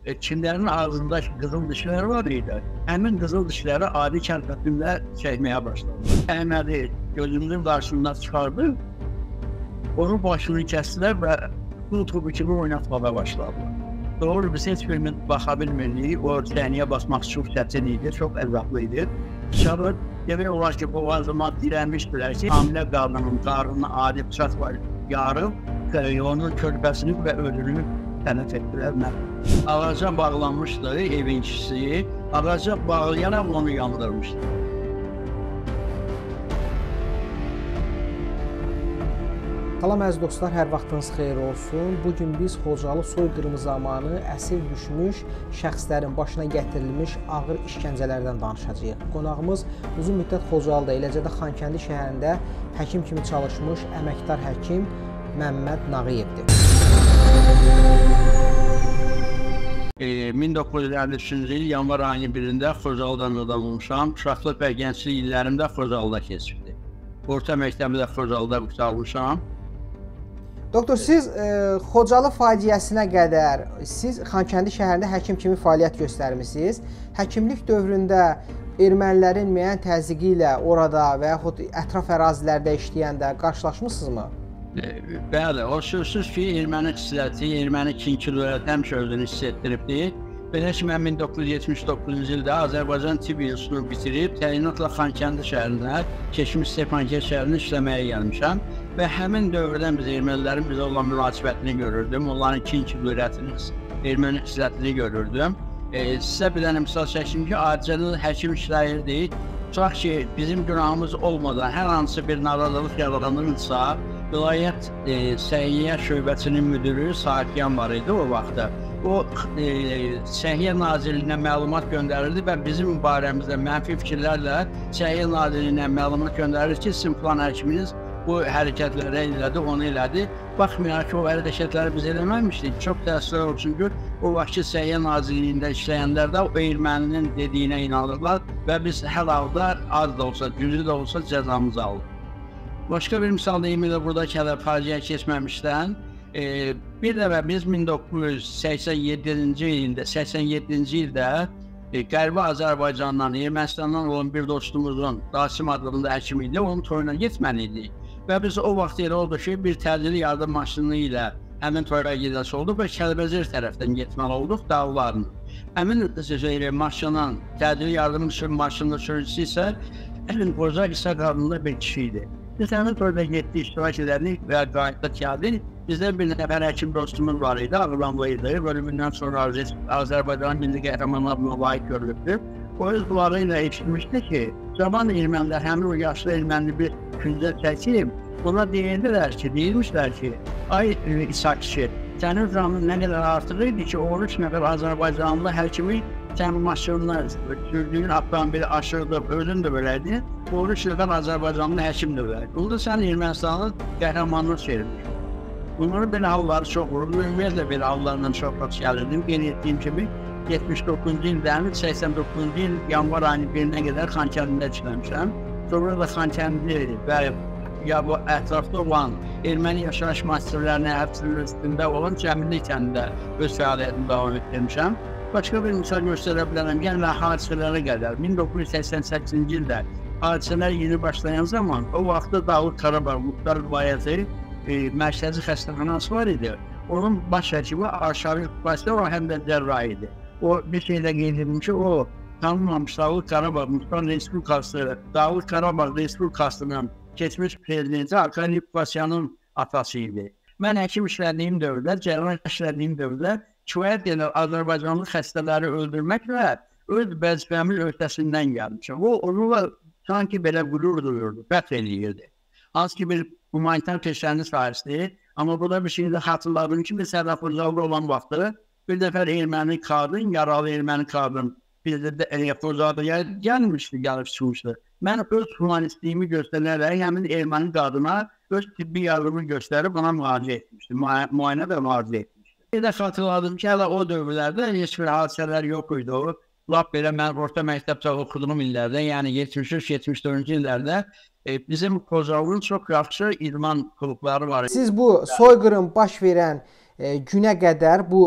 Çinlərin ağzında qızıl dişlər var idi. Həmin qızıl dişləri adi kəlbətində çəkməyə başladı. Əhmədi gözümüzün qarşısından çıxardı, onun başını kəsdilər və bu topu kimi oynatmaya başladılar. Doğru, biz heç birimiz baxa bilmirdik, o səhnəyə basmaq çox çətin idi, çox əzablı idi. Dışarı demək olar ki, boğazıma dirənmişdilər ki, hamilə qadının qarnına adi bıçaq var, yarıb, onun körpəsini və ölünü tələf etdilər. Ağaca bağlanmışdı evin kişisi, ağaca bağlayarak onu yandırmışdı. Salam əziz dostlar, hər vaxtınız xeyir olsun. Bugün biz Xocalı soyqırımı zamanı əsir düşmüş şəxslərin başına gətirilmiş ağır işgəncələrdən danışacağıq. Qonağımız uzun müddət Xocalıda, eləcə də Xankəndi şəhərində həkim kimi çalışmış əməkdar həkim Məmməd Nağıyevdir. 1953-cü il yanvar ayının 1-də Xocalıdan adam olmuşam. Uşaqlıq və gənclik illərimdə Xocalıda keçibdi. Orta məktəbdə Xocalıda qurtarmışam. Doktor, siz Xocalı faciəsinə qədər siz Xankəndi şəhərində həkim kimi fəaliyyət göstərmişsiniz. Həkimlik dövründə ermənilərin müəyyən təzyiqi ilə orada və yaxud ətraf ərazilərdə işləyəndə qarşılaşmısınızmı? Bəli, o sözsüz ki, erməni qisləti, erməni kinçilərə həmişə özünü hiss etdiribdir. Belə ki, mən 1979-cu ildə Azərbaycan Tibb İnstitutunu bitirib, təyinatla Xankəndi şəhərində, keçmiş Stepanker şəhərində işləməyə gəlmişəm və həmin dövrdən biz ermənilərin bizə olan münasibətini görürdüm, onların kinçilərətini, erməni qislətini görürdüm. Sizə bir dənə misal çəkim ki, adicəli həkim işləyirdi. Tutaq ki, bizim günahımız olmadan hər hansı bir narazılıq yaradanırsa, Vilayət Səhiyyə Şöbəsinin müdürü Sahibyan var idi o vaxtda. O Səhiyyə Nazirliyinə məlumat göndərirdi və bizim barəmizdə mənfi fikirlərlə Səhiyyə Nazirliyinə məlumat göndərir ki, sizin plan həkiminiz bu hərəkətləri elədi, onu elədi. Baxmayaraq ki, o hərəkətləri biz eləməmişdik. Çox təəssüflər olsun ki, o vaxtki Səhiyyə Nazirliyində işləyənlər də o erməninin dediyinə inanırlar və biz hər halda az da olsa, güclü də olsa cəzamızı alırıq. Başqa bir misal deyim də burada faciə keçməmişdən, bir dəfə biz 1987-ci ildə Qərbi Azərbaycandan, Ermənistandan olan bir dostumuzun Rasim adında həkim idi, onun toyuna getməliydik. Və biz o vaxt elə oldu ki, bir təcili yardım maşını ilə həmin toyuna gedəsi olduq və Kəlbəcər tərəfdən getməli olduq dağlarını. Həmin maşının, təcili yardım maşının sürücüsü isə Qoca İsa adında bir kişi idi. Biz həmin toyda getdik, iştirak edərdik və qayıtdıq gəldik. Bizdə bir nəfər həkim dostumuz var idi, ağırlanlı idi. Bölümündən sonra Azərbaycanın milli qəhrəmanlarına layiq görülübdür. O öz qulları ilə eşitmişdi ki, zaman ermənilər həmin o yaşlı erməni bir küncə çəkib, ona deyirmişlər ki, ay İsa kişi, sənin canın nə qədər artıq idi ki, 13 nəfər Azərbaycanlı həkimi sənin maşınına sürdüyün avtomobili aşırdıb, özün də belədir, 13 nəfər Azərbaycanlı həkim də belədir. Burada sən Ermənistanın qəhrəmanlıq çevirmiş. Bunların belə halları çox olur, ümumiyyətlə belə hallarla çox vaxt gəlirdim. Qeyd etdiyim kimi, 79-cu ildən 89-cu il yanvar ayının 1-nə qədər Xankəndində işləmişəm. Sonra da Xankəndi və ya bu ətrafda olan erməni yaşayış massivlərinin həbsinin üstündə olan Cəmillik kəndində öz fəaliyyətimi davam etdirmişəm. Başqa bir misal göstərə bilərəm, yəni hadisələrə qədər. 1988-ci ildə hadisələr yeni başlayan zaman, o vaxtda Dağlıq Qarabağ Muxtar Vilayəti mərkəzi xəstəxanası var idi. Onun baş həkimi Arşavir Kupasida, o həm də cərrah idi. O bir şeylə qeyd edim ki, o tanınmamış Dağlıq Qarabağ Muxtar Respublikası, Dağlıq Qarabağ Respublikasının keçmiş prezidenti Arkadi Kupasiyanın atası idi. Mən həkim işlədiyim dövrdə, cərrah işlədiyim dövrdə kifayət qədər Azərbaycanlı xəstələri öldürməklə öz vəzifəmin öhdəsindən gəlmişəm. O, onunla sanki belə qürur duyurdu, fəxr eləyirdi. Hansı ki bir humanitar peşənin sahəsidir, amma burada bir şey də xatırladım ki, bir Sərrafurcalıda olan vaxtı bir dəfər erməni qadın, yaralı erməni qadın bizdə Forcalıda gəlmişdi, gəlib çıxmışdı. Mən öz humanistliyimi göstərərək həmin erməni qadına öz tibbi yardımı göstərib ona müalicə etmişdi, müayinə və müalicə etmişdi. Bir də xatırladım ki, hələ o dövrlərdə heç bir hadisələr yox idi o. Lap belə mən orta məktəbdə oxuduğum illərdə, yəni 73-74-cü illərdə bizim Xocalının çox yaxşı idman klubları var. Siz bu soyqırım baş verən günə qədər bu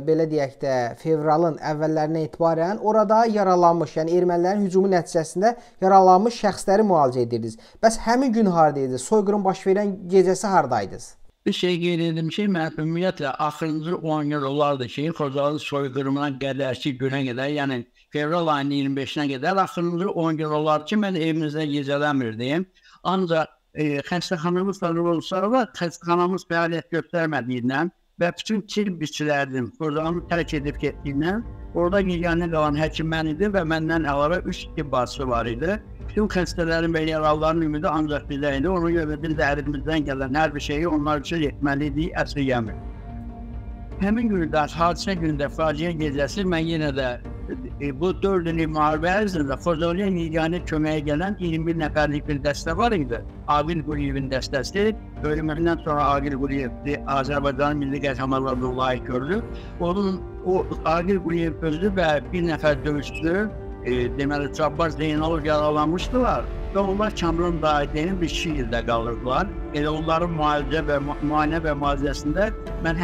belə deyək də fevralın əvvəllərindən etibarən orada yaralanmış, yəni ermənilərin hücumu nəticəsində yaralanmış şəxsləri müalicə edirdiniz. Bəs həmin gün hardaydınız? Soyqırım baş verən gecəsi hardaydınız? Bir şey qeyd edim ki, mən ümumiyyətlə axırıncı 10 il olardı ki, Xocalı soyqırımına qədərki günə qədər, yəni fevral ayının 25-nə qədər axırıncı 10 il olardı ki, mən evimizdə gecələmirdim. Ancaq xəstəxanamız olsa da xəstəxanamız fəaliyyət göstərmədiyindən və bütün tibb işçilərinin Xocalını tərk edib getdiyindən orada yeganə qalan həkim mən idim və məndən əlavə 3 tibb bacısı var idi. Bütün xəstələrin və yaralıların ümidi ancaq bizdə idi. Ona görə biz də əlimizdən gələn hər bir şeyi onlar üçün etməliydik, əsirgəmir. Həmin gündə, hadisə gündə, faciə gecəsi mən yenə də bu 4 illik müharibə ərzində Xocalıya yeganə köməyə gələn 21 nəfərlik bir dəstə var idi. Aqil Quliyevin dəstəsi, ölümündən sonra Aqil Quliyev Azərbaycanın milli qəhrəmanlarına layiq görülür. O Aqil Quliyev özü və bir nəfər döyüşçü, deməli Cabbar Zeynalov yaralanmışdılar və onlar Kamran Daidənin bir 2 ildə qalırdılar. Elə onların müayinə və müalicəsində mən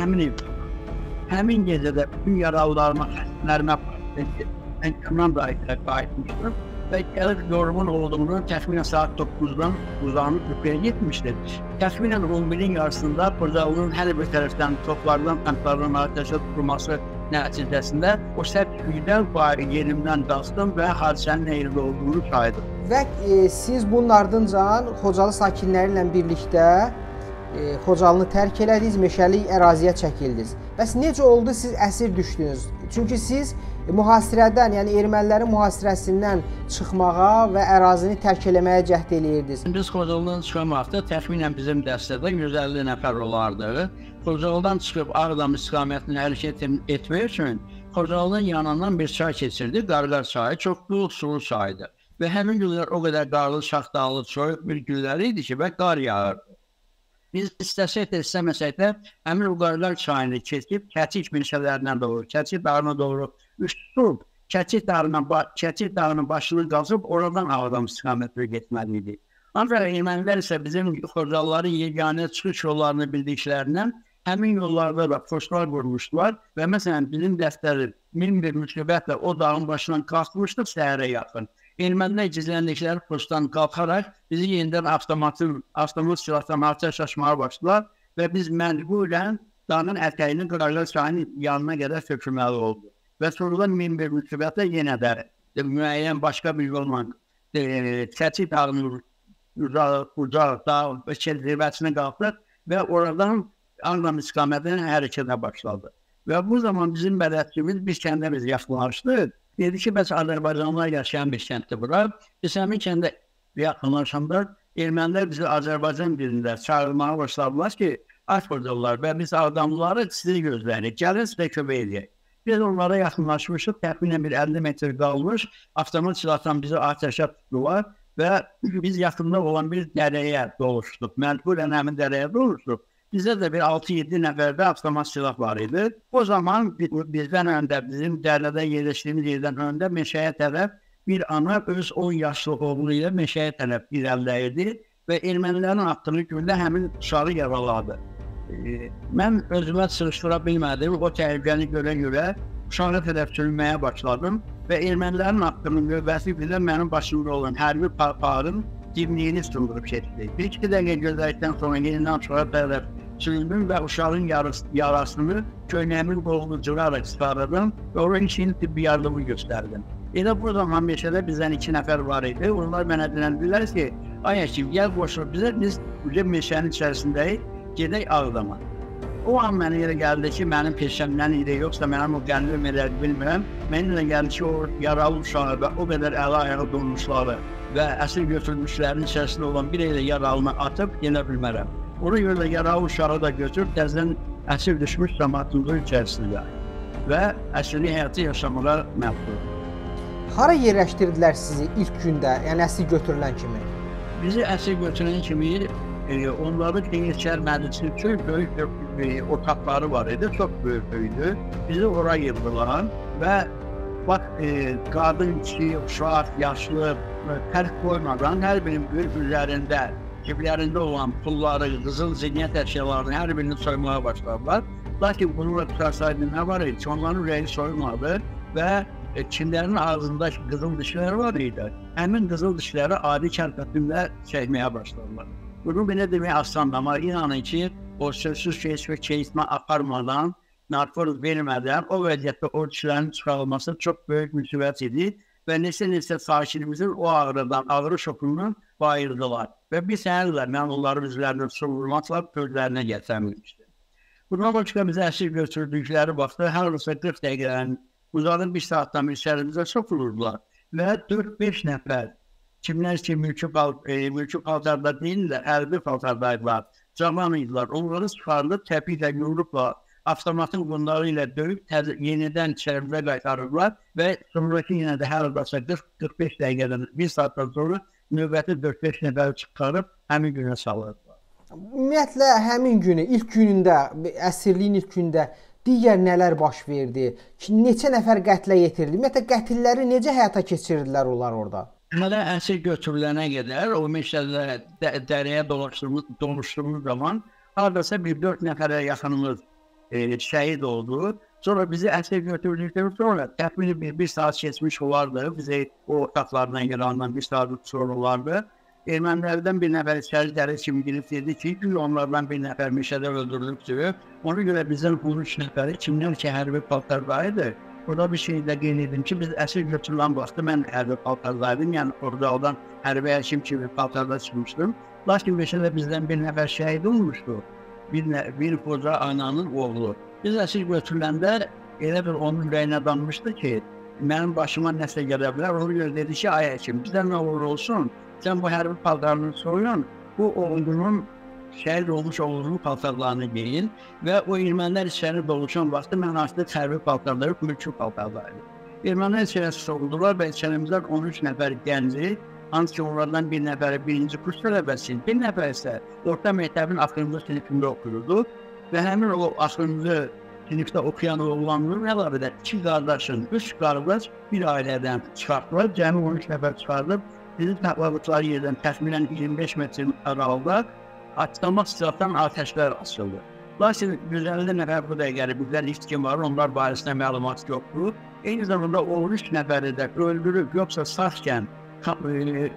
həmin gecədə bütün yaralılarıma, xəstələrimə mən Kamran Daidəyə qayıtmışdım və gəlib yorumun olduğunu təxminən saat 9-dan uzanıb yuxuya getmişdir. Təxminən 11-in yarısında Xocalının hər bir tərəfdən toplardan, tanklardan atəşə tutulması nəticəsində o sərt-küydən yerimdən qalxdım və hadisənin nə yerdə olduğunu saydım. Və siz bunun ardınca Xocalı sakinləri ilə birlikdə Xocalını tərk elədiniz, meşəlik əraziyə çəkildiniz. Bəs necə oldu siz əsir düşdünüz? Çünki siz mühasirədən, yəni ermənilərin mühasirəsindən çıxmağa və ərazini tərk eləməyə cəhd eləyirdiniz. Biz Xocalıdan çıxmaqda təxminən bizim dəstədə 150 nəfər olardı. Xocalıdan çıxıb Ağdam istiqamətində hərəkət etmək üçün Xocalının yanından bir çay keçirdi, Qarqar çayı, çox böyük sulu çaydır. Və həmin günlər o qədər qarlı, şaxtalı, soyuq bir günlər idi ki, və qar yağırdı. Biz istəsək də, istəməsək də həmin o Qarqar çayını keçib Kəçik meşələrinə doğru, Kəçik dağına doğru üstüb, Kəçik dağının başını qazıb oradan Ağdam istiqamətində getməliydik. Ancaq ermənilər isə bizim Xocalıların yeganə çıxış yollarını bildiklərindən həmin yollarda da postlar qurmuşdular və məsələn bizim dəstəri min bir müsibətlə o dağın başından qalxmışdıq səhərə yaxın. Ermənilər gizləndikləri postdan qalxaraq bizi yenidən avtomat silahdan atəş açmağa başladılar və biz məcburən dağın ətəyini Qarqar çayının yanına qədər tökülməli oldu. Və sonradan min bir müsibətlə yenə də müəyyən başqa bir yolla Kəçik dağının ucaq dağ və zirvəsinə qalxdıq və oradan Ağdam istiqamətində hərəkətə başladı. Və bu zaman bizim bələdçimiz bir kəndə biz yaxınlaşdıq. Dedi ki, bəs Azərbaycanlılar yaşayan bir kənddir bura. Biz həmin kəndə yaxınlaşanda ermənilər bizi Azərbaycan dilində çağırmağa başladılar ki, Xocalılar və biz Ağdamlıları sizi gözləyirik, gəlin sizə kömək edək. Biz onlara yaxınlaşmışıq, təxminən bir 50 metr qalmış, avtomat silahdan bizi atəşə tutdular və biz yaxında olan bir dərəyə doluşduq. Məcburən həmin dərəyə doluşduq. Bizdə də bir 6-7 nəfərdə avtomat silah var idi. O zaman bizdən öndə, bizim dərədə yerləşdiyimiz yerdən öndə meşəyə tərəf bir ana öz 10 yaşlı oğlu ilə meşəyə tərəf irəliləyirdi və ermənilərin atdığı gündə həmin uşağı yaraladı. Mən özümə sığışdıra bilmədim. O təhlükəni görə uşağa tərəf sürünməyə başladım və ermənilərin atdığı növbəsi ilə mənim başımda olan hərbi papağın dimliyini sındırıb keçdi. Bir-iki dəqiqə gözlədikdən sonra yenidən uşağa tərəf süründüm və uşağın yarasını köynəyimin qolunu cıraraq çıxardım və onun için tibbi yardımı göstərdim. Elə bu zaman meşədə bizdən 2 nəfər var idi. Onlar mənə diləndirlər ki, ay həkim, gəl qoşulub bizə, biz meşənin içərisindəyik, gedək Ağdama. O an mənə yerə gəldi ki, mənim peşəmdən idi, yoxsa mənim o qəndim edərdi bilmirəm. Mənə yerə gəldi ki, o yaralı uşağı və o qədər əla-ayağı durmuşları və əsir götürmüşlərin içərisində olan bir elə yaralını atıb yenə bilmərəm. Ona görə də yaralı uşağı da götürüb təzədən əsir düşmüş cəmaatımızın içərisində və əsirli həyatı yaşamağa məhdud. Hara yerləşdirdilər sizi ilk gündə, yəni əsir götürülən kimi? Bizi əsir götürən kimi onların Qeyrçər məclisi üçün böyük otaqları var idi, çox böyük-böyüydü. Bizi ora yığdılar və qadın, kişi, uşaq, yaşlı, fərq qoymadan hər birinin üzərində, ciblərində olan pulları, qızıl ziniyyət əşyalarını hər birini soymaya başladılar Lakin bununla tutarsaydı nə var idi? Onların ürəyi soymadı və Çinlərin ağzında qızıl dişlər var idi. Həmin qızıl dişləri adi kərpətimlə çəkməyə başladılar. Bunu belə demək asandır, amma inanın ki, o sözsüz keçmə aparmadan, narkoz vermədən o vəziyyətdə o dişlərin çıxarılması çox böyük müsibət idi və neçə sakinimizin o ağrıdan, ağrı şokundan bayırdılar. Və biz səhərlər mən onların üzlərini su vurmaqla gözlərinə gətirmişdim. Bundan başqa bizə əsir götürdükləri vaxtda hər olsa 40 dəqiqələrin uzanın bir saatdan bir şəhərimizə sokulurdular və 4-5 nəfər kimlər ki mülki paltarda deyillər, hərbi paltardaydılar, cavan idilər. Onları çıxarılıb təpiklə, yumruqla, avtomatın bunları ilə döyüb yenidən içərimizə qaytarırlar və sonraki yenə də hər olsa 40-45 dəqiqədən bir saatdan sonra növbəti 4-5 nəfəri çıxarıb həmin günə salırdılar. Ümumiyyətlə, həmin günü, ilk günündə, əsirliyin ilk gündə digər nələr baş verdi? Neçə nəfər qətlə yetirildi? Ümumiyyətlə, qətilləri necə həyata keçirdilər onlar orada? Deməli, əsir götürülənə qədər o meşədə dərəyə doluşduğumuz zaman hardasa bir 4 nəfərə yaxınımız şəhid oldu. Sonra bizi əsir götürdükdən sonra təxmini bir saat keçmiş olardı. Bizi o otaqlardan yarandan bir saat sonra olardı. Ermənilərdən bir nəfər içəri dərə kimi girib dedi ki, onlardan bir nəfər meşədə öldürülübdür. Ona görə bizdən 13 nəfəri kimlər ki, hərbi paltardaydı. Burada bir şey də qeyd edim ki, biz əsir götürülən vaxtda mən hərbi paltardaydım. Yəni orada olan hərbi həkim kimi paltarda çıxmışdım. Lakin meşədə bizdən bir nəfər şəhid olmuşdu. Bir qoca ananın oğlu. Biz əsir götürüləndə elə bir onun ürəyinə danmışdı ki, mənim başıma nəsə gələ bilər. Ona görə dedi ki, ay həkim, bizdən nə olur olsun, sən bu hərbi paltarını soyun, bu oğlunun şəhid olmuş oğlunun paltarlarını giyin və o ermənilər içəri doluşan vaxtda mən artıq hərbi paltarları mülki paltarlarıydı. Ermənilər içəri soğuldular və içərimizdən 13 nəfər gənci, hansı ki onlardan bir nəfəri birinci kurs tələbəsi, bir nəfər isə orta məktəbin axırıncı sinifində oxuyurdu və həmin o axırıncı sinifdə oxuyan oğlanların əlavədə 2 qardaşın, 3 qardaş bir ailədən çıxartdılar, cəmi 13 nəfər çıxardıb, bizi saxladıqları yerdən təxminən 25 metr aralıqda açılmaq silahdan atəşlər açıldı. Lakin 150 nəfər bu dəqiqəli bizdən itkin var, onlar barəsində məlumat yoxdur. Eyni zamanda o 13 nəfəri də öldürüb, yoxsa sağkən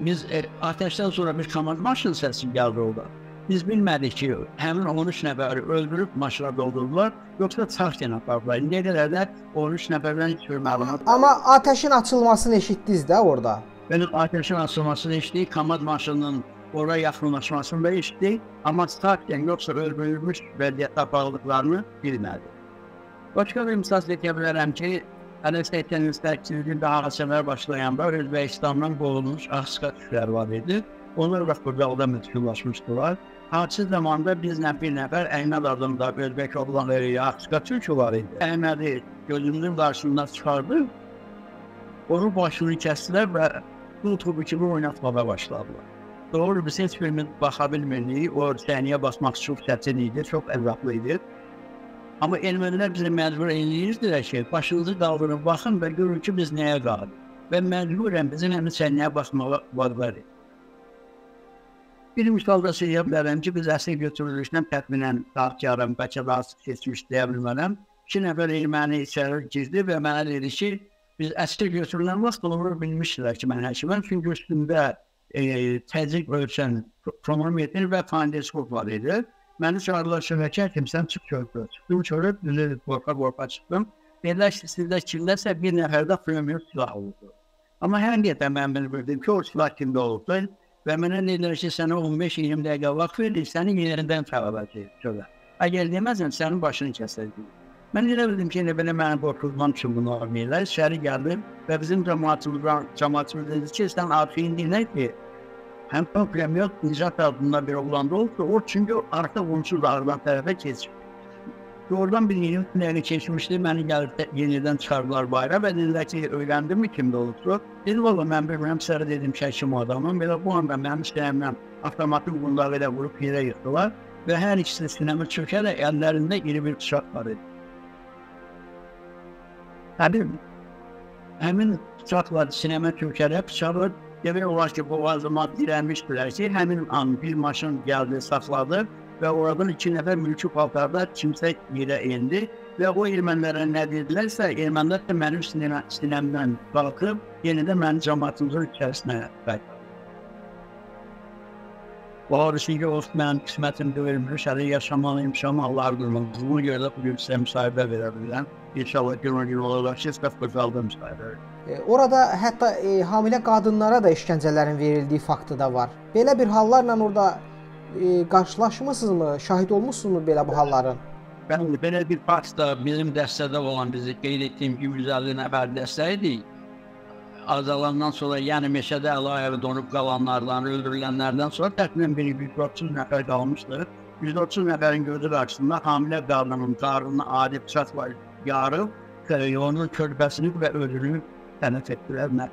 biz atəşdən sonra bir komand maşın səsi gəldi orada. Biz bilmədik ki, həmin 13 nəfəri öldürüb maşına doldurdular, yoxsa sağkən apardılar. İndiyə qədər də 13 nəfərdən heç bir məlumat. Amma atəşin açılmasını eşitdiniz də orada? Benim atəşin açılmasını eşitdik, komand maşınının oraya yaxınlaşmasını da eşitdik, amma sağkən yoxsa öldürülmüş vəziyyətdə aparıldıqlarını bilmədik. Başqa bir misal deyə bilərəm ki, 88-ci ildə hadisələr başlayanda Özbəkistandan qovulmuş Axsqa türklər var idi. Onlar da burada məskunlaşmışdılar. Hadisə zamanında bizlə bir nəfər Əhməd adında Özbək oğlanları Axsqa türkü var idi. Əhmədi gözümüzün qarşısından çıxardı, onun başını kəsdilər və bu tubu kimi oynatmağa başladılar. Doğru, biz heç birimiz baxa bilmirdik, o səniyə basmaq çox çətin idi, çox əzablı idi. Amma ermənilər bizi məcbur eləyirdilər ki, başınızı qaldırın, baxın və görün ki, biz nəyə qalır. Və məcburən bizim həmin səniyə basmağa var idi. Bir misalda söyləyə bilərəm ki, biz əsir götürülüşdən təxminən saat yarım, bəlkə daha keçmiş deyə bilmərəm. 2 nəfər erməni içəri girdi və mənə dedi ki, biz əsir götürülən vaxt olur bilmişdilər ki, mən həkiməm, çünki üstündə təzyiq ölçən kronometr və fandoskop var idi. Məni çağırdılar şöbəkə həkim, sən çıx körpə. Çıxdım çörüb, qorxa çıxdım. Dedilər ki, sizdə kimdəsə bir nəfərdə pneumatik silah olurdu. Amma hər niyyətə mən bilmirdim ki, o silah kimdə olurdu və mənə dedilər ki, sənə 15-20 dəqiqə vaxt verdik, səni yerindən çağıracaq. Əgər deməzsən, sənin başını kəsəcək. Mən elə bildim ki, belə mənim qorxulmam üçün bunu oynayırlar. İçəri gəldim və bizim cəmaatımız dedi ki, sən arxayın deyilər ki, həm problem yox, Nicat adında bir oğlanda olsa, o çünki artıq onsuz ağırdan tərəfə keçir. Oradan bir yeni keçmişdi, məni gəlib yenidən çıxardılar bayra və dedilər ki, öyrəndim mi kimdə olursa? Dedim, valla mən bilmirəm, sərə dedim ki, həkim adamım. Belə bu anda mənim istəyimdən avtomatik bunları elə vurub yerə yıxdılar və hər ikisi sinəmə çökərək əllərində iri bir bıçaq var idi. Həmin bıçaqla sinəmə çökərək bıçağı demək olar ki, boğazıma dirənmişdilər ki, həmin an bir maşın gəldi, saxladı ve oradan 2 nəfər mülki paltarda kimsə yerə indi və o ermənilərə nə dedilərsə, ermənilər də mənim sinəmdən qalxıb, yenidən mənim cəmaatımızın içərisinə qaytardı. O hadisə ki, o mənim qismətimdə vermiş, hələ yaşamalıymışam, Allah qurulmaz. Buna görə də bugün sizə müsahibə verə bilirəm. İnşallah gün olaraq siz qısalda müsahibə verin. Orada hətta hamilə qadınlara da işgəncələrin verildiyi faktı da var. Belə bir hallarla orada qarşılaşmısınızmı, şahid olmuşsunuzmu belə bu halların? Bəli, belə bir fakt da bizim dəstədə olan, bizi qeyd etdiyim gibi 150 nəfər dəstəyidik. Azalandan sonra, yəni meşədə əl-ayağı donub qalanlardan, öldürülənlərdən sonra təxminən 130 nəfər qalmışdır. 130 nəfərin gözü qarşısında hamilə qadının qarnını adi bıçaqla yarıb, onun körpəsini və ölünü tələf etdilər.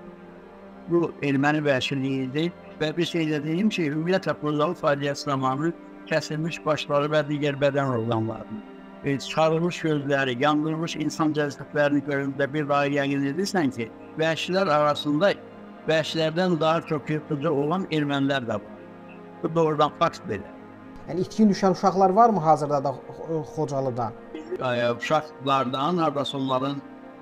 Bu erməni vəhşiliyidir və bir şey də deyim ki, ümumiyyətlə Xocalı faciəsi zamanı kəsilmiş başları və digər bədən orqanlarını, çıxarılmış gözləri, yandırılmış insan cəsədlərini göründə bir daha yəqin edirsən ki, vəhşilər arasında vəhşilərdən daha çox yırtıcı olan ermənilər də var. Bu doğrudan fakt belə. Yəni itkin düşən uşaqlar varmı hazırda da Xocalıda? Uşaqlardan, hardasa onların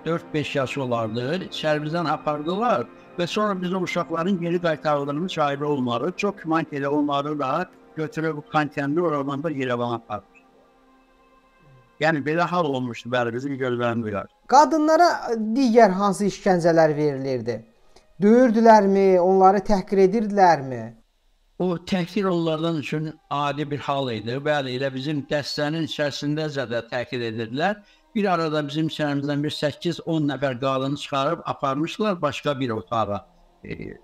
4-5 yaşı olardı, şəhərimizdən apardılar və sonra biz o uşaqların geri qaytarıldığını şahidi olmalı. Çox güman ki, onları da götürüb konteynerli oradan da Yerevana apardı. Yəni belə hal olmuşdu, bəli, bizim gözlərimizdə. Qadınlara digər hansı işgəncələr verilirdi? Döyürdülərmi, onları təhqir edirdilərmi? O təhqir onlardan üçün adi bir hal idi. Bəli, elə bizim dəstənin içərisindəcə də təhqir edirdilər. Bir arada bizim içərimizdən bir 8-10 nəfər qadını çıxarıb aparmışlar başqa bir otağa.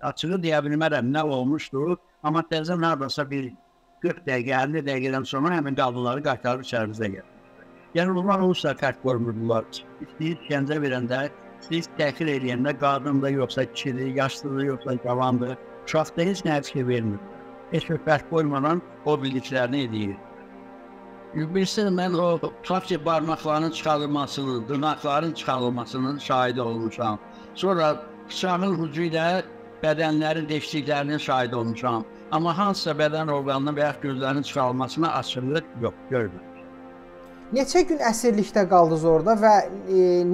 Açığı deyə bilmərəm nə olmuşdur, amma təzən haradasa bir 40 dəqiqə, 50 dəqiqədən sonra həmin qadınları qaytarıb içərimizə gəlir. Yəni, onlar olursa fərq görmürdülər. İstəyir gəncə verəndə, istəyir təhqir edəndə qadındır, yoxsa kişidir, yaşlıdır, yoxsa cavandır, uşaqda heç nə fikir vermirdi. Heç bir fərq qoymadan o bildiklərini edir. Birisi, mən o tutaq barmaqlarının çıxarılmasının, dırnaqların çıxarılmasının şahidi olmuşam. Sonra bıçağın ucu ilə bədənlərin deşdiklərinin şahidi olmuşam. Amma hansısa bədən orqanının və yaxud gözlərinin çıxarılmasına açıqlıq yox, görmür. Neçə gün əsirlikdə qaldınız orada və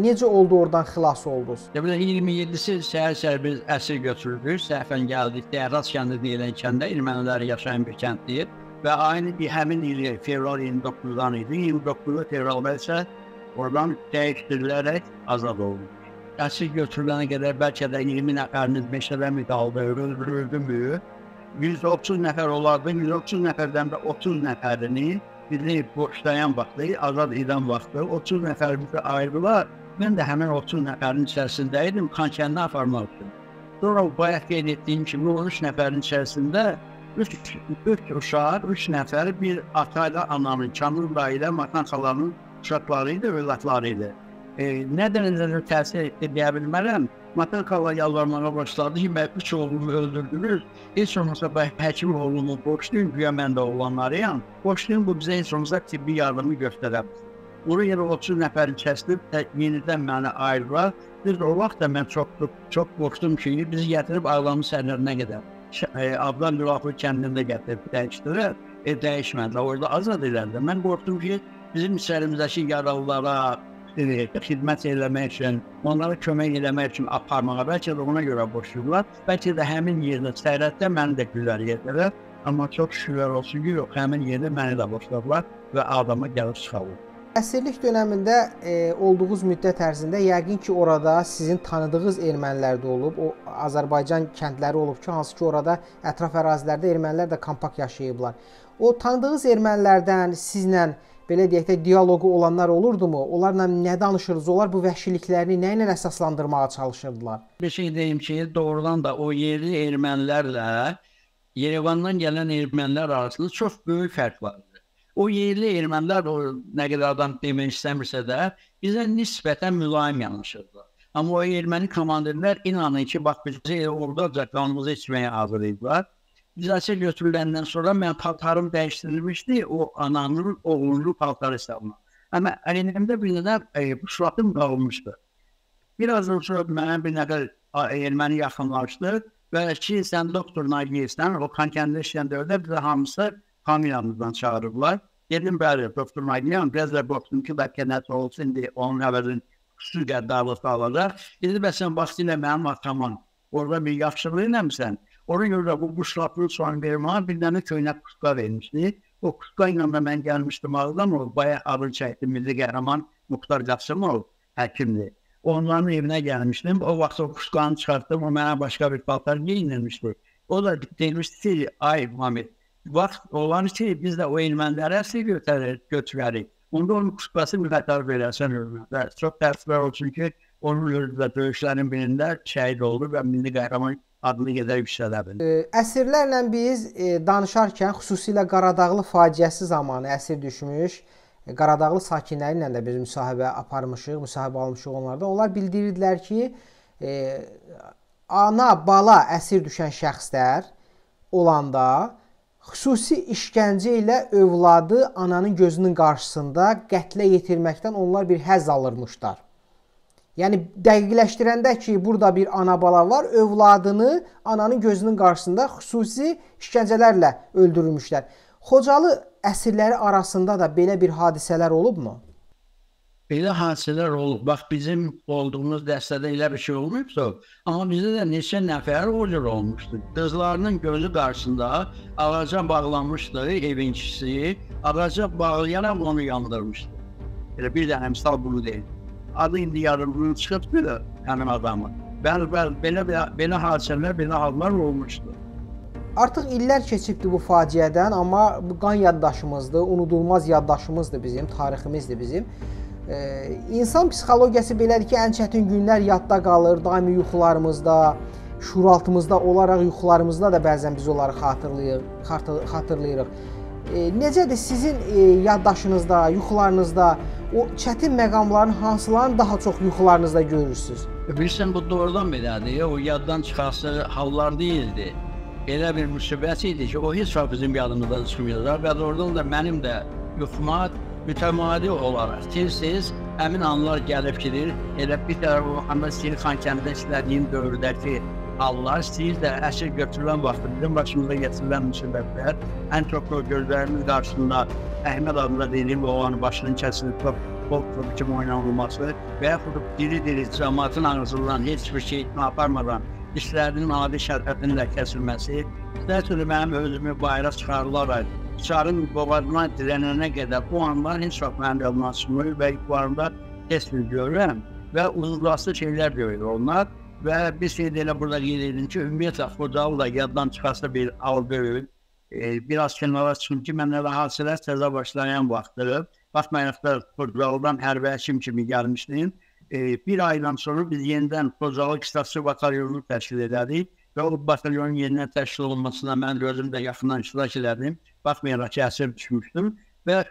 necə oldu oradan xilas oldunuz? 27-si səhər-səhər biz əsir götürüldük, səhvən gəldik, Dərraz kəndi deyilən kəndə, erməniləri yaşayan bir kənddir və aynı həmin ili, fevral 29-dan idi, 29-da fevralda isə oradan dəyişdirilərək azad oldu. Əsir götürülənə qədər bəlkə də 20 nəfəriniz meşədə mi qaldı, öldürüldü mü? 130 nəfər olardı, 130 nəfərdən də 30 nəfərini bizi boşlayan vaxtı, azad edən vaxtı 30 nəfərimizi ayırdılar. Mən də həmin 30 nəfərin içərisində idim, Xankəndinə aparmaq üçün. Sonra bayaq qeyd etdiyim kimi 13 nəfərin içərisində 3 uşaq, 3 nəfər bir ata ilə ananın, Kamil dayı ilə Matan xalanın uşaqları idi, övladları idi. Nədən təsir etdi deyə bilmərəm. Matan xala yalvarmağa başladı ki, mən 3 oğlumu öldürdünüz. Heç olmasa həkim oğlumu boşlayın, güya mən də oğlanlarıyam. Boşlayın, bu bizə heç olmasa tibbi yardımı göstərəm. Ona görə 30 nəfəri kəsilib, yenidən məni ayırdılar. Biz o vaxt da mən çox qorxdum ki, bizi gətirib Ağlamı sərlərinə qədər. Abdan Lülafı kəndində gətirib dəyişdirər, dəyişmədilər, orada azad edərlər. Mən qorxdum ki, bizim içərimizdəki yaralılara xidmət eləmək üçün, onlara kömək eləmək üçün aparmağa, bəlkə də ona görə boşlayırlar. Bəlkə də həmin yerdə səyirətdə məni də gülər yerdilər. Amma çox şükürlər olsun ki, yox, həmin yerdə məni də boşladılar və adama gəlib çıxarlar. Əsirlik dönəmində olduğunuz müddət ərzində yəqin ki, orada sizin tanıdığınız ermənilər də olub, o Azərbaycan kəndləri olub ki, hansı ki, orada ətraf ərazilərdə ermənilər də kompakt yaşayıblar. O tanıdığınız ermənilərdən sizlə belə deyək də, diyaloqu olanlar olurdumu? Onlarla nə danışırdınız? Onlar bu vəhşiliklərini nə ilə əsaslandırmağa çalışırdılar? Bir şey deyim ki, doğrudan da o yerli ermənilərlə Yerevandan gələn ermənilər arasında çox böyük fərq vardı. O yerli ermənilər, o nə qədər adam demək istəmirsə də, bizə nisbətən mülayim yanaşırdılar. Amma o erməni komandirlər inanın ki, bax, bizi orada qanımızı içməyə hazır idilər. Biz əsir götürüləndən sonra mən paltarım dəyişdirilmişdi, o anamın oğlunlu paltarı hesabına. Amma əlimdə bir dənə suratım qalmışdı. Birazdan sonra mənə bir nəqəl erməni yaxınlaşdı və ki, sən doktoruna girsən, o Xankəndə işləyən dövrdə bizə hamısı familiyamızdan çağırırlar. Dedim, bəli, doktor Magyan, biraz da baxdım ki, bəlkə nəsə olsun, indi onun əvəzin xüsusi qəddarlıqda alacaq. Dedi, bəs sən vaxtilə mənim atamın orada bir yaxşılıq eləmişsən. Ona görə bu quşlaqlı soğan verməyə bir dənə köynək quşqa vermişdi. O quşqa ilə də mən gəlmişdim ağırdan, o bayaq ağır çəkdi, milli qəhrəman Muxtar Qasımov həkimdir. Onların evinə gəlmişdim, o vaxt o quşqanı çıxartdım, o mənə başqa bir paltar giyinilmişdi. O da demişdi ki, ay Muhammed, vaxt olan ki, biz də o erməniləri əsir götürərik. Onda onun quşqası müqəddar verəsən ölməkdə. Çox təəssüflər olsun ki, onun ölümdə döyüşlərin birində şəhid oldu və milli qəhrəman adını gedər yüksələ bildi. Əsirlərlə biz danışarkən xüsusilə Qaradağlı faciəsi zamanı əsir düşmüş Qaradağlı sakinləri ilə də biz müsahibə aparmışıq, müsahibə almışıq onlardan. Onlar bildirirdilər ki, ana, bala əsir düşən şəxslər olanda xüsusi işgəncə ilə övladı ananın gözünün qarşısında qətlə yetirməkdən onlar bir həzz alırmışlar. Yəni, dəqiqləşdirəndə ki, burada bir ana-bala var, övladını ananın gözünün qarşısında xüsusi işgəncələrlə öldürülmüşlər. Xocalı əsirləri arasında da belə bir hadisələr olubmu? Belə hadisələr olub. Bax, bizim olduğumuz dəstədə elə bir şey olmayıbsa, amma bizdə də neçə nəfər o cür olmuşdu. Qızlarının gözü qarşısında ağaca bağlanmışdı evin kişisi, ağaca bağlayarak onu yandırmışdı. Bir dənə misal bunu deyil. Adı indi yarımlığını çıxıb belə həmin adamı. Belə hadisələr, belə hallar olmuşdu. Artıq illər keçibdir bu faciədən, amma bu qan yaddaşımızdır, unudulmaz yaddaşımızdır bizim, tariximizdir bizim. İnsan psixologiyası belədir ki, ən çətin günlər yadda qalır, daimi yuxularımızda, şuuraltımızda olaraq yuxularımızda da bəzən biz onları xatırlayırıq. Necədir sizin yaddaşınızda, yuxularınızda o çətin məqamların hansılarını daha çox yuxularınızda görürsünüz? Bilirsən, bu doğrudan belədir. O yaddan çıxarsı hallar deyildi. Elə bir müsibət idi ki, o heç vaxt bizim yadımızdan çıxmıyorlar və oradan da mənim də yuxuma mütəmadi olaraq tez-tez həmin anlar gəlib gedir. Elə bir tərəf o Məhəmməd Seyid xan kəndində işlədiyim dövrdəki hallar, siz də əsir götürülən vaxtı bizim başımıza getirilən müsibətlər, ən çox o gözlərimiz qarşısında Əhməd adında deyilib, oğlanın başının kəsilib, top kimi oynanılması və yaxud diri-diri cəmaatın ağzından heç bir şey aparmadan dişlərinin adi şərfətinin də kəsilməsi, istər mənim özümü bayra çıxarılaraq, dışarın boğazına dirənənə qədər o anlar heç vaxt mənim yoluna çıxmır və yuxularımda tez-tez görürəm və uzunlaşlı şeylər görür onlar və bir şey də elə burada qeyd edin ki, ümumiyyətlə Xocalı da yaddan çıxarsa bir algı biraz kənara çıxım ki, mən elə hadisələr təzə başlayan vaxtdır. Baxmayaraq da Xocalıdan hərbi həkim kimi gəlmişdim. Bir aydan sonra biz yenidən Xocalı Qisasçı batalyonunu təşkil edədik və o batalyonun yenidən təşkil olunmasına mən özüm də yaxından iştirak edirdim. Baxmayaraq ki, əsir düşmüşdüm və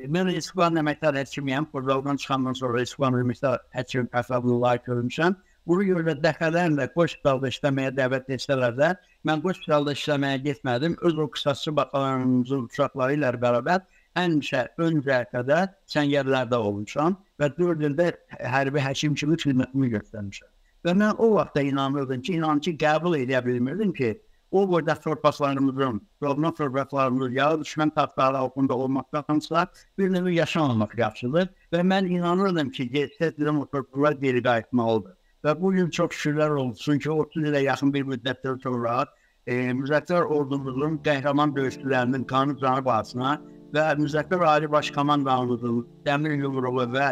mən İspan əməkdar həkimiyəm. Xocalıdan çıxandan sonra İspan əməkdar həkim əsabını layiq görmüşəm. Buna görə dəfələrlə hospitalda işləməyə dəvət etsələr də, mən hospitalda işləməyə getmədim. Öz o Qisasçı batalyonumuzun uşaqları ilə bərabər həmişə öncə qədər səngərlərdə olmuşam və 4 ildə hərbi həkim kimi xidmətimi göstərmişəm. Və mən o vaxtda inanırdım ki, qəbul edə bilmirdim ki, o burada torpaqlarımızın, doğma torpaqlarımız ya düşmən taxtaları altında olmaqdansa bir növü yaşamamaq yaxşıdır və mən inanırdım ki, o torpaqlar geri qayıtmalıdır. Və bugün çox şükürlər olsun ki, 30 ilə yaxın bir müddətdən sonra Müzəffər ordumuzun qəhrəman döyüşçülərinin qanı canı bahasına və Müzəffər Ali Baş Komandanımızın dəmir yumruğu və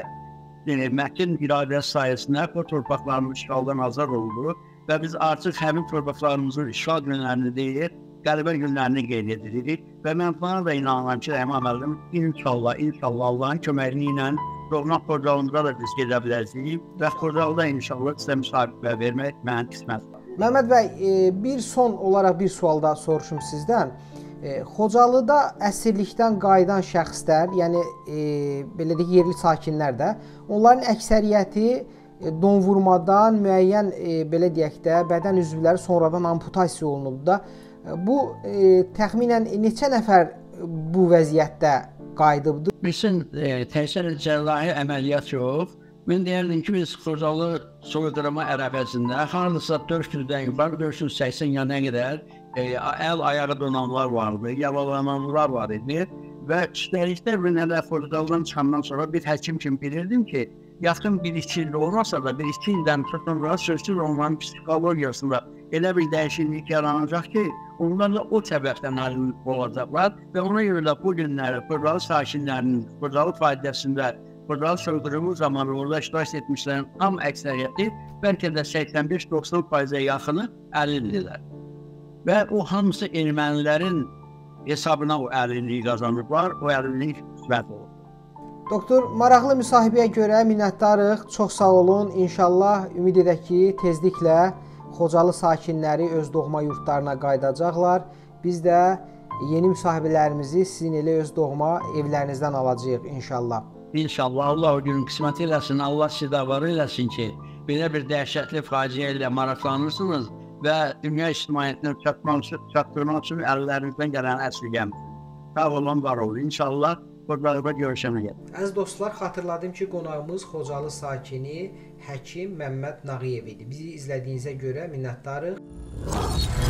mətin iradəsi sayəsində o torpaqlarımız işğaldan azad oldu və biz artıq həmin torpaqlarımızın işğal günlərini deyil, qələbə günlərini qeyd edirik və mən buna da inanıram ki, Rəhman müəllim, inşallah Allahın köməkliyi ilə doğma Xocalımıza da biz gedə biləcəyik və Xocalıda inşallah sizə müsahibə vermək mənim qismətim. Məhəmməd bəy, bir son olaraq bir sual da soruşum sizdən. Xocalıda əsirlikdən qayıdan şəxslər, yəni belə deyək, yerli sakinlər də, onların əksəriyyəti donvurmadan müəyyən, belə deyək də, bədən üzvləri sonradan amputasiya olunub da. Bu, təxminən neçə nəfər bu vəziyyətdə qayıdıbdır? Bizim təhsil cərrahi əməliyyat yox. Mən deyərdim ki, biz Xocalı soyqırma ərəfəsində hardasa 400-dən yuxarı 480 yana qədər əl ayağı donanlar vardı, yaralananlar var idi və üstəlik də Renələ Portugaldan çıxandan sonra bir həkim kimi bilirdim ki, yaxın 1-2 il olmasa da 1-2 ildən sonra sözsüz onların psixologiyasında elə bir dəyişiklik yaranacaq ki, onlar da o səbəbdən ayrılıb olacaqlar və ona görə də bu günləri Portugal sakinlərinin Portugal faydasında Portugal soyqırımı zamanı orada iştirak etmişlərin tam əksəriyyəti bəlkə də 85-90%-ə yaxını əlildirlər. Və o hamısı ermənilərin hesabına o əlilliyi qazanıblar, o əlillik müsbət olur. Doktor, maraqlı müsahibəyə görə minnətdarıq. Çox sağ olun. İnşallah ümid edək ki, tezliklə Xocalı sakinləri öz doğma yurtlarına qayıdacaqlar. Biz də yeni müsahibələrimizi sizin elə öz doğma evlərinizdən alacağıq inşallah. İnşallah Allah o günün qismət eləsin, Allah sizi də var eləsin ki, belə bir dəhşətli faciə ilə maraqlanırsınız və dünya ictimaiyyətinə çatdırmaq üçün əllərinizdən gələn əsirgəm. Sağ olun, var olun. İnşallah burada görüşəməyə. Əziz dostlar, xatırladım ki, qonağımız Xocalı sakini həkim Məmməd Nağıyev idi. Bizi izlədiyinizə görə minnətdarıq.